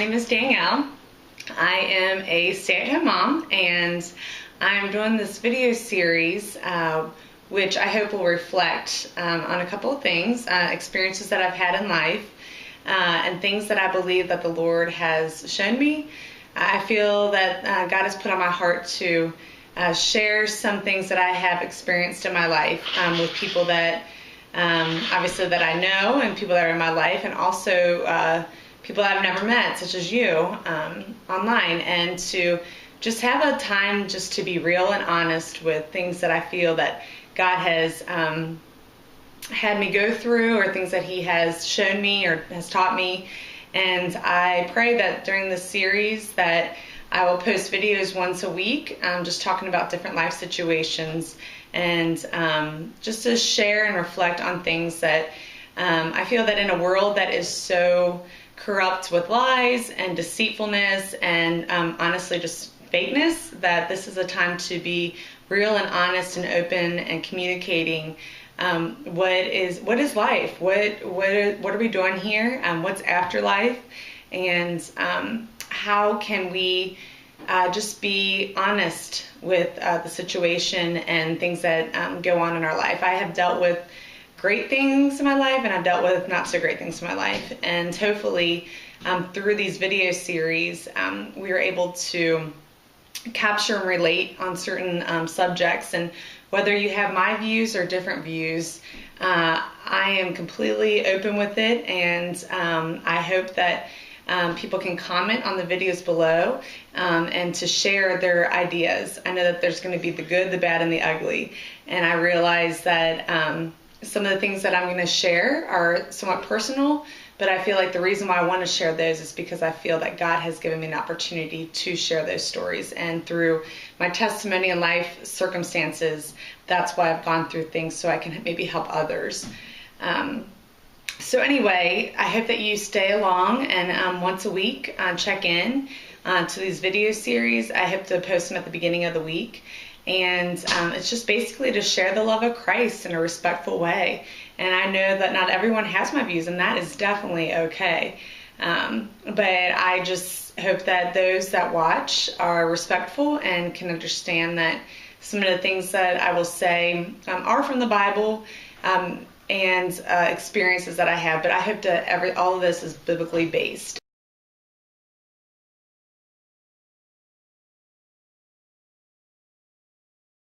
name is Danielle. I am a stay-at-home mom, and I'm doing this video series which I hope will reflect on a couple of things, experiences that I've had in life, and things that I believe that the Lord has shown me. I feel that God has put on my heart to share some things that I have experienced in my life with people that obviously that I know, and people that are in my life, and also people that I've never met, such as you, online, and to just have a time just to be real and honest with things that I feel that God has had me go through, or things that He has shown me or has taught me. And I pray that during this series that I will post videos once a week, just talking about different life situations, and just to share and reflect on things that I feel that in a world that is so corrupt with lies and deceitfulness and honestly just fakeness, that this is a time to be real and honest and open and communicating what is life, what are we doing here, what's after life, and how can we just be honest with the situation and things that go on in our life. I have dealt with great things in my life, and I've dealt with not so great things in my life, and hopefully through these video series we are able to capture and relate on certain subjects. And whether you have my views or different views, I am completely open with it, and I hope that people can comment on the videos below and to share their ideas. I know that there's going to be the good, the bad, and the ugly, and I realize that some of the things that I'm going to share are somewhat personal, but I feel like the reason why I want to share those is because I feel that God has given me an opportunity to share those stories, and through my testimony and life circumstances, that's why I've gone through things, so I can maybe help others. So anyway, I hope that you stay along and once a week check in to these video series. I hope to post them at the beginning of the week. And it's just basically to share the love of Christ in a respectful way. And I know that not everyone has my views, and that is definitely okay. But I just hope that those that watch are respectful and can understand that some of the things that I will say are from the Bible and experiences that I have. But I hope that all of this is biblically based.